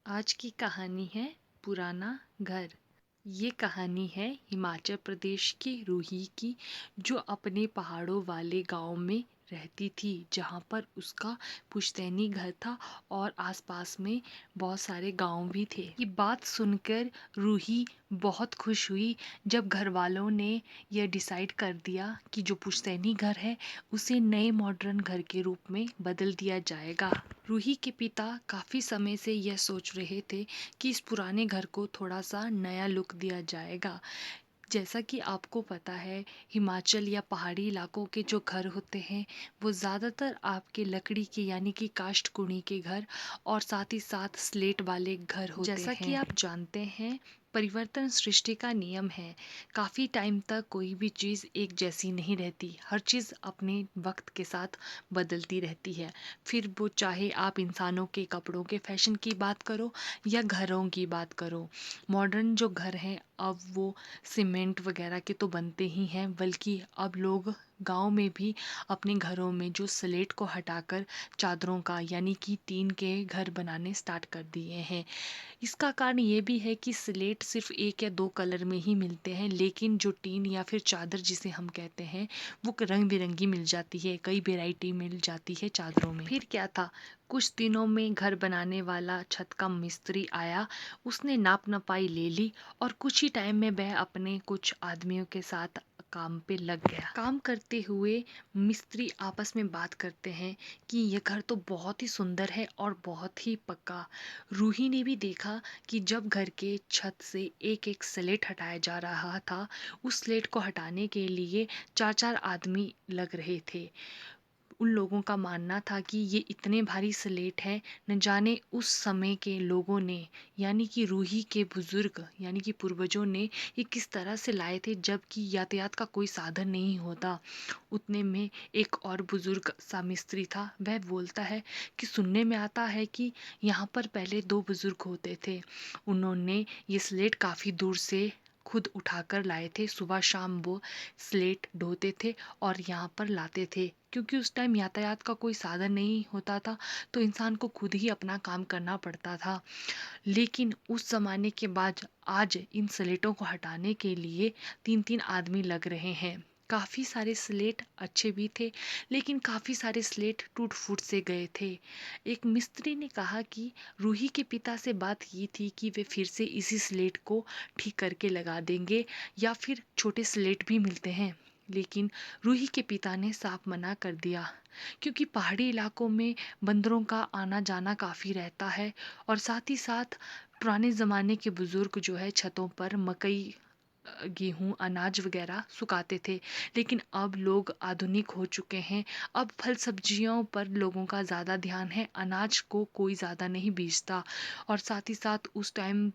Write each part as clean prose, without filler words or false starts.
आज की कहानी है पुराना घर। ये कहानी है हिमाचल प्रदेश के रूही की, जो अपने पहाड़ों वाले गांव में रहती थी, जहां पर उसका पुश्तैनी घर था और आसपास में बहुत सारे गांव भी थे। ये बात सुनकर रूही बहुत खुश हुई जब घर वालों ने यह डिसाइड कर दिया कि जो पुश्तैनी घर है उसे नए मॉडर्न घर के रूप में बदल दिया जाएगा। रूही के पिता काफी समय से यह सोच रहे थे कि इस पुराने घर को थोड़ा सा नया लुक दिया जाएगा। जैसा कि आपको पता है, हिमाचल या पहाड़ी इलाकों के जो घर होते हैं वो ज़्यादातर आपके लकड़ी के यानी कि काष्ठ कुड़ी के घर और साथ ही साथ स्लेट वाले घर होते हैं। जैसा कि आप जानते हैं, परिवर्तन सृष्टि का नियम है। काफ़ी टाइम तक कोई भी चीज़ एक जैसी नहीं रहती, हर चीज़ अपने वक्त के साथ बदलती रहती है। फिर वो चाहे आप इंसानों के कपड़ों के फैशन की बात करो या घरों की बात करो। मॉडर्न जो घर हैं अब वो सीमेंट वगैरह के तो बनते ही हैं, बल्कि अब लोग गांव में भी अपने घरों में जो स्लेट को हटाकर चादरों का यानी कि टीन के घर बनाने स्टार्ट कर दिए हैं। इसका कारण ये भी है कि स्लेट सिर्फ एक या दो कलर में ही मिलते हैं, लेकिन जो टीन या फिर चादर जिसे हम कहते हैं वो रंग बिरंगी मिल जाती है, कई वेराइटी मिल जाती है चादरों में। फिर क्या था, कुछ दिनों में घर बनाने वाला छत का मिस्त्री आया। उसने नाप नपाई ले ली और कुछ ही टाइम में वह अपने कुछ आदमियों के साथ काम पे लग गया। काम करते हुए मिस्त्री आपस में बात करते हैं कि यह घर तो बहुत ही सुंदर है और बहुत ही पक्का। रूही ने भी देखा कि जब घर के छत से एक एक स्लेट हटाया जा रहा था, उस स्लेट को हटाने के लिए चार चार आदमी लग रहे थे। उन लोगों का मानना था कि ये इतने भारी स्लेट हैं, न जाने उस समय के लोगों ने यानी कि रूही के बुजुर्ग यानी कि पूर्वजों ने ये किस तरह से लाए थे, जबकि यातायात का कोई साधन नहीं होता। उतने में एक और बुजुर्ग सा मिस्त्री था। वह बोलता है कि सुनने में आता है कि यहाँ पर पहले दो बुजुर्ग होते थे। उन्होंने ये स्लेट काफ़ी दूर से खुद उठाकर लाए थे। सुबह शाम वो स्लेट ढोते थे और यहाँ पर लाते थे। क्योंकि उस टाइम यातायात का कोई साधन नहीं होता था, तो इंसान को खुद ही अपना काम करना पड़ता था। लेकिन उस जमाने के बाद आज इन स्लेटों को हटाने के लिए तीन तीन आदमी लग रहे हैं। काफ़ी सारे स्लेट अच्छे भी थे, लेकिन काफ़ी सारे स्लेट टूट फूट से गए थे। एक मिस्त्री ने कहा कि रूही के पिता से बात की थी कि वे फिर से इसी स्लेट को ठीक करके लगा देंगे, या फिर छोटे स्लेट भी मिलते हैं। लेकिन रूही के पिता ने साफ मना कर दिया, क्योंकि पहाड़ी इलाकों में बंदरों का आना जाना काफ़ी रहता है और साथ ही साथ पुराने ज़माने के बुज़ुर्ग जो है छतों पर मकई गेहूं अनाज वगैरह सुखाते थे। लेकिन अब लोग आधुनिक हो चुके हैं। अब फल सब्जियों पर लोगों का ज़्यादा ध्यान है, अनाज को कोई ज़्यादा नहीं बीजता। और साथ ही साथ उस टाइम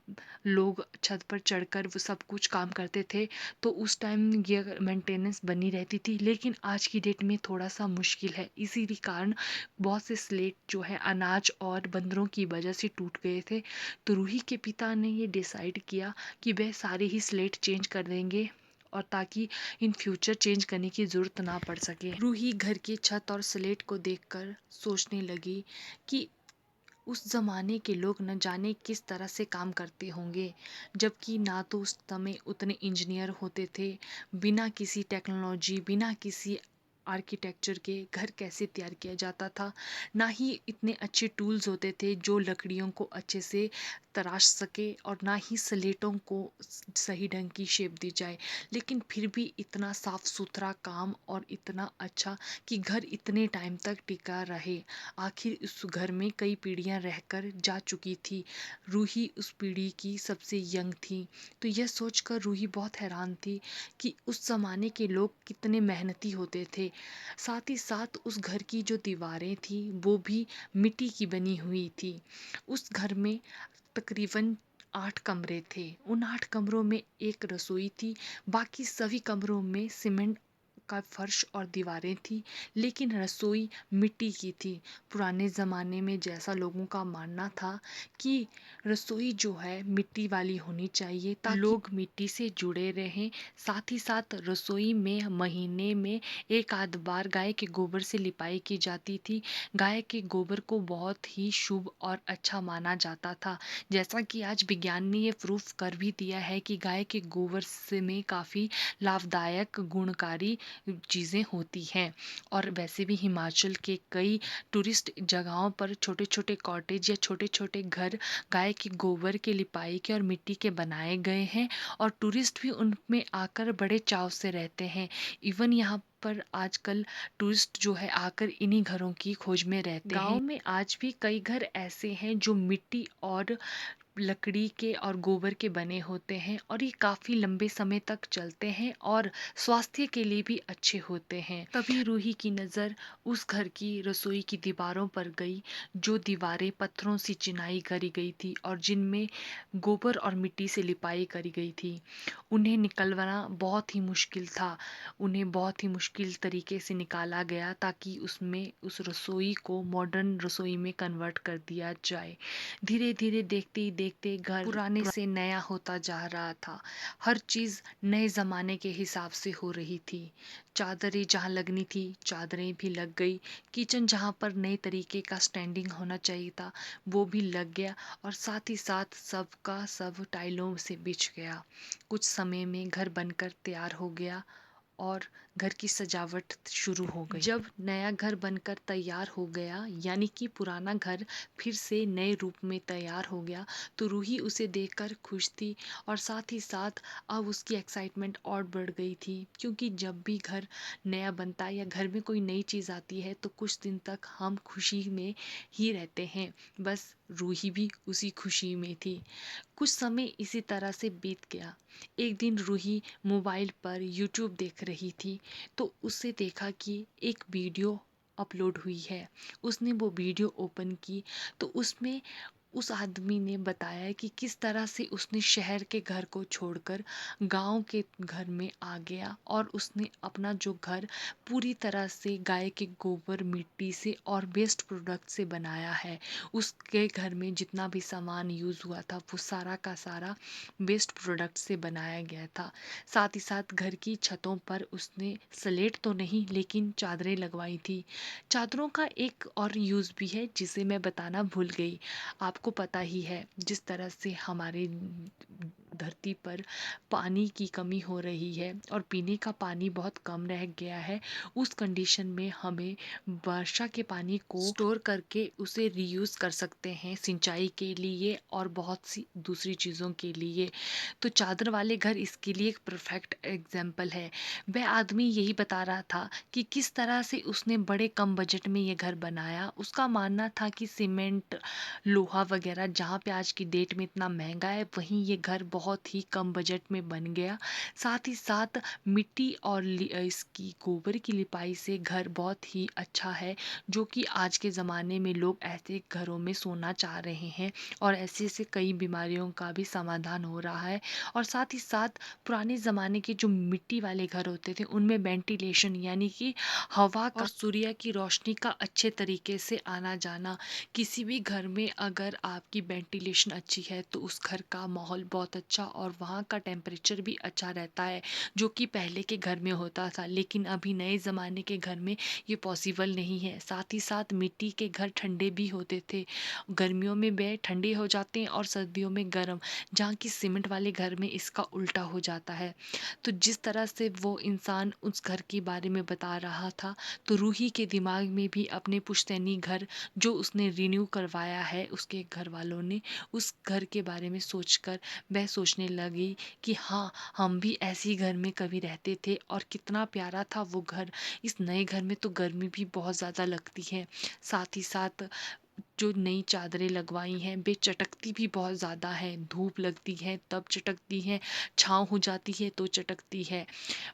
लोग छत पर चढ़कर वो सब कुछ काम करते थे, तो उस टाइम ये मेंटेनेंस बनी रहती थी। लेकिन आज की डेट में थोड़ा सा मुश्किल है, इसी कारण बहुत से स्लेट जो है अनाज और बंदरों की वजह से टूट गए थे। तो रूही के पिता ने ये डिसाइड किया कि वह सारे ही स्लेट चेंज कर देंगे, और ताकि इन फ्यूचर चेंज करने की ज़रूरत ना पड़ सके। रूही घर की छत और स्लेट को देखकर सोचने लगी कि उस ज़माने के लोग न जाने किस तरह से काम करते होंगे, जबकि ना तो उस समय उतने इंजीनियर होते थे। बिना किसी टेक्नोलॉजी, बिना किसी आर्किटेक्चर के घर कैसे तैयार किया जाता था, ना ही इतने अच्छे टूल्स होते थे जो लकड़ियों को अच्छे से तराश सके, और ना ही स्लेटों को सही ढंग की शेप दी जाए। लेकिन फिर भी इतना साफ सुथरा काम और इतना अच्छा कि घर इतने टाइम तक टिका रहे। आखिर उस घर में कई पीढ़ियां रहकर जा चुकी थी। रूही उस पीढ़ी की सबसे यंग थी। तो यह सोचकर रूही बहुत हैरान थी कि उस जमाने के लोग कितने मेहनती होते थे। साथ ही साथ उस घर की जो दीवारें थी वो भी मिट्टी की बनी हुई थी। उस घर में तकरीबन 8 कमरे थे। उन 8 कमरों में एक रसोई थी, बाकी सभी कमरों में सीमेंट पक्का फर्श और दीवारें थी, लेकिन रसोई मिट्टी की थी। पुराने ज़माने में जैसा लोगों का मानना था कि रसोई जो है मिट्टी वाली होनी चाहिए ताकि लोग मिट्टी से जुड़े रहें। साथ ही साथ रसोई में महीने में एक आध बार गाय के गोबर से लिपाई की जाती थी। गाय के गोबर को बहुत ही शुभ और अच्छा माना जाता था। जैसा कि आज विज्ञान ने ये प्रूफ कर भी दिया है कि गाय के गोबर से में काफ़ी लाभदायक गुणकारी चीज़ें होती हैं। और वैसे भी हिमाचल के कई टूरिस्ट जगहों पर छोटे छोटे कॉटेज या छोटे छोटे घर गाय के गोबर के लिपाई के और मिट्टी के बनाए गए हैं, और टूरिस्ट भी उनमें आकर बड़े चाव से रहते हैं। इवन यहाँ पर आजकल टूरिस्ट जो है आकर इन्हीं घरों की खोज में रहते हैं। गांव में आज भी कई घर ऐसे हैं जो मिट्टी और लकड़ी के और गोबर के बने होते हैं, और ये काफी लंबे समय तक चलते हैं और स्वास्थ्य के लिए भी अच्छे होते हैं। तभी रूही की नज़र उस घर की रसोई की दीवारों पर गई, जो दीवारें पत्थरों से चिनाई करी गई थी और जिनमें गोबर और मिट्टी से लिपाई करी गई थी। उन्हें निकलवाना बहुत ही मुश्किल था। उन्हें बहुत ही मुश्किल तरीके से निकाला गया ताकि उसमें उस रसोई को मॉडर्न रसोई में कन्वर्ट कर दिया जाए। धीरे धीरे देखते ही देखते घर पुराने से नया होता जा रहा था। हर चीज नए जमाने के हिसाब से हो रही थी। चादरें जहाँ लगनी थी चादरें भी लग गई। किचन जहाँ पर नए तरीके का स्टैंडिंग होना चाहिए था वो भी लग गया, और साथ ही साथ सबका सब टाइलों से बिछ गया। कुछ समय में घर बनकर तैयार हो गया और घर की सजावट शुरू हो गई। जब नया घर बनकर तैयार हो गया, यानी कि पुराना घर फिर से नए रूप में तैयार हो गया, तो रूही उसे देखकर खुश थी, और साथ ही साथ अब उसकी एक्साइटमेंट और बढ़ गई थी, क्योंकि जब भी घर नया बनता है या घर में कोई नई चीज़ आती है तो कुछ दिन तक हम खुशी में ही रहते हैं। बस रूही भी उसी खुशी में थी। कुछ समय इसी तरह से बीत गया। एक दिन रूही मोबाइल पर यूट्यूब देख रही थी, तो उससे देखा कि एक वीडियो अपलोड हुई है। उसने वो वीडियो ओपन की, तो उसमें उस आदमी ने बताया कि किस तरह से उसने शहर के घर को छोड़कर गांव के घर में आ गया, और उसने अपना जो घर पूरी तरह से गाय के गोबर मिट्टी से और वेस्ट प्रोडक्ट से बनाया है। उसके घर में जितना भी सामान यूज़ हुआ था वो सारा का सारा वेस्ट प्रोडक्ट से बनाया गया था। साथ ही साथ घर की छतों पर उसने स्लेट तो नहीं लेकिन चादरें लगवाई थी। चादरों का एक और यूज़ भी है जिसे मैं बताना भूल गई। आपको पता ही है जिस तरह से हमारे धरती पर पानी की कमी हो रही है और पीने का पानी बहुत कम रह गया है, उस कंडीशन में हमें वर्षा के पानी को स्टोर करके उसे रीयूज कर सकते हैं सिंचाई के लिए और बहुत सी दूसरी चीज़ों के लिए। तो चादर वाले घर इसके लिए एक परफेक्ट एग्जाम्पल है। वह आदमी यही बता रहा था कि किस तरह से उसने बड़े कम बजट में ये घर बनाया। उसका मानना था कि सीमेंट लोहा वगैरह जहाँ पे आज की डेट में इतना महंगा है, वहीं ये घर बहुत ही कम बजट में बन गया। साथ ही साथ मिट्टी और इसकी गोबर की लिपाई से घर बहुत ही अच्छा है, जो कि आज के ज़माने में लोग ऐसे घरों में सोना चाह रहे हैं, और ऐसे ऐसे कई बीमारियों का भी समाधान हो रहा है। और साथ ही साथ पुराने ज़माने के जो मिट्टी वाले घर होते थे उनमें वेंटिलेशन यानी कि हवा का और सूर्य की रोशनी का अच्छे तरीके से आना जाना। किसी भी घर में अगर आपकी वेंटिलेशन अच्छी है तो उस घर का माहौल बहुत अच्छा और वहाँ का टेम्परेचर भी अच्छा रहता है, जो कि पहले के घर में होता था, लेकिन अभी नए ज़माने के घर में ये पॉसिबल नहीं है। साथ ही साथ मिट्टी के घर ठंडे भी होते थे, गर्मियों में वे ठंडे हो जाते हैं और सर्दियों में गर्म, जहाँ की सीमेंट वाले घर में इसका उल्टा हो जाता है। तो जिस तरह से वो इंसान उस घर के बारे में बता रहा था, तो रूही के दिमाग में भी अपने पुश्तैनी घर जो उसने रिन्यू करवाया है उसके घर वालों ने, उस घर के बारे में सोचकर वह सोचने लगी कि हाँ, हम भी ऐसे ही घर में कभी रहते थे और कितना प्यारा था वो घर। इस नए घर में तो गर्मी भी बहुत ज़्यादा लगती है। साथ ही साथ जो नई चादरें लगवाई हैं वे चटकती भी बहुत ज़्यादा है, धूप लगती है तब चटकती है, छाँव हो जाती है तो चटकती है।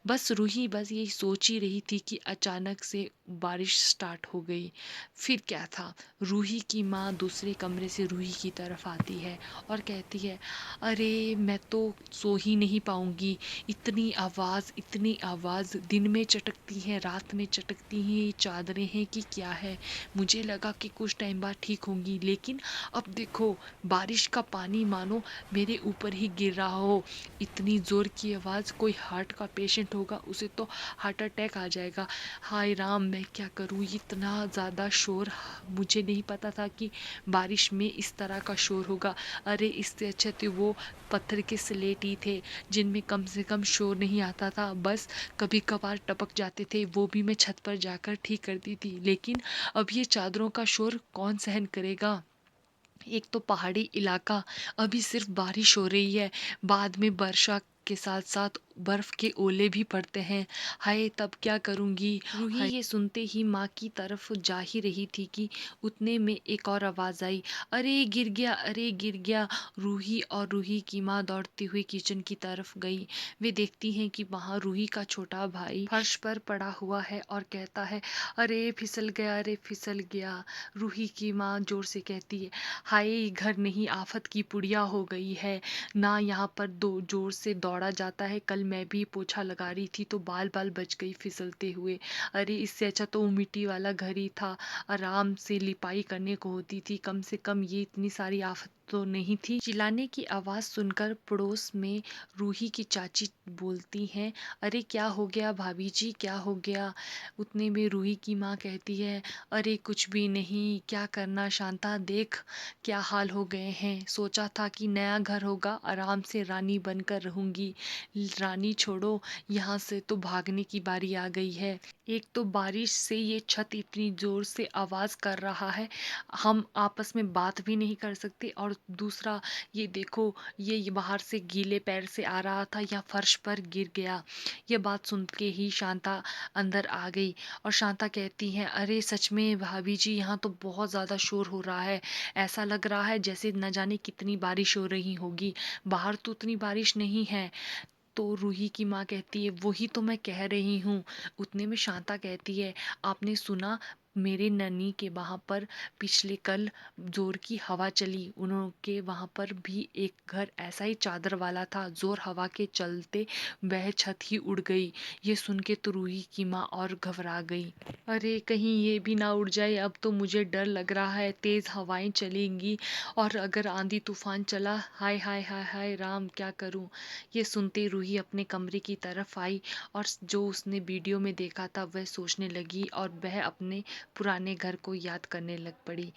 बस रूही बस यही सोच ही रही थी कि अचानक से बारिश स्टार्ट हो गई। फिर क्या था, रूही की माँ दूसरे कमरे से रूही की तरफ आती है और कहती है, अरे मैं तो सो ही नहीं पाऊंगी, इतनी आवाज़ दिन में चटकती है रात में चटकती हैं, ये चादरें हैं कि क्या है। मुझे लगा कि कुछ टाइम बाद ठीक होंगी, लेकिन अब देखो बारिश का पानी मानो मेरे ऊपर ही गिर रहा हो। इतनी जोर की आवाज़, कोई हार्ट का पेशेंट होगा उसे तो हार्ट अटैक आ जाएगा। हाय राम, मैं क्या करूँ, इतना ज़्यादा शोर। मुझे नहीं पता था कि बारिश में इस तरह का शोर होगा। अरे इससे अच्छा तो वो पत्थर के स्लेट ही थे जिनमें कम से कम शोर नहीं आता था, बस कभी कभार टपक जाते थे, वो भी मैं छत पर जाकर ठीक करती थी। लेकिन अब ये चादरों का शोर कौन सहन करेगा। एक तो पहाड़ी इलाका, अभी सिर्फ बारिश हो रही है, बाद में वर्षा के साथ साथ बर्फ के ओले भी पड़ते हैं। हाय तब क्या करूंगी। रूही ये सुनते ही माँ की तरफ जा ही रही थी कि उतने में एक और आवाज आई, अरे गिर गया, अरे गिर गया। रूही और रूही की माँ दौड़ती हुई किचन की तरफ गई। वे देखती हैं कि वहाँ रूही का छोटा भाई फर्श पर पड़ा हुआ है और कहता है, अरे फिसल गया, अरे फिसल गया। रूही की माँ जोर से कहती है, हाय घर नहीं आफत की पुड़िया हो गई है ना, यहाँ पर दो जोर से दौड़ा जाता है। कल मैं भी पोछा लगा रही थी तो बाल बाल बच गई फिसलते हुए। अरे इससे अच्छा तो वो मिट्टी वाला घर ही था, आराम से लिपाई करने को होती थी, कम से कम ये इतनी सारी आफत तो नहीं थी। चिल्लाने की आवाज सुनकर पड़ोस में रूही की चाची बोलती हैं, अरे क्या हो गया भाभी जी, क्या हो गया। उतने में रूही की माँ कहती है, अरे कुछ भी नहीं, क्या करना शांता, देख क्या हाल हो गए हैं। सोचा था कि नया घर होगा, आराम से रानी बनकर रहूंगी। रानी छोड़ो, यहाँ से तो भागने की बारी आ गई है। एक तो बारिश से ये छत इतनी जोर से आवाज कर रहा है, हम आपस में बात भी नहीं कर सकते। और दूसरा ये देखो, ये बाहर से गीले पैर से आ रहा था या फर्श पर गिर गया। ये बात सुन के ही शांता अंदर आ गई और शांता कहती है, अरे सच में भाभी जी, यहाँ तो बहुत ज्यादा शोर हो रहा है, ऐसा लग रहा है जैसे न जाने कितनी बारिश हो रही होगी, बाहर तो उतनी बारिश नहीं है। तो रूही की माँ कहती है, वही तो मैं कह रही हूँ। उतने में शांता कहती है, आपने सुना मेरे ननी के वहां पर पिछले कल जोर की हवा चली, उनके वहां पर भी एक घर ऐसा ही चादर वाला था, जोर हवा के चलते वह छत ही उड़ गई। ये सुन के तो रूही की माँ और घबरा गई। अरे कहीं ये भी ना उड़ जाए, अब तो मुझे डर लग रहा है, तेज हवाएं चलेंगी और अगर आंधी तूफान चला, हाय हाय हाय हाय राम क्या करूं। ये सुनते रूही अपने कमरे की तरफ आई और जो उसने वीडियो में देखा था वह सोचने लगी और वह अपने पुराने घर को याद करने लग पड़ी।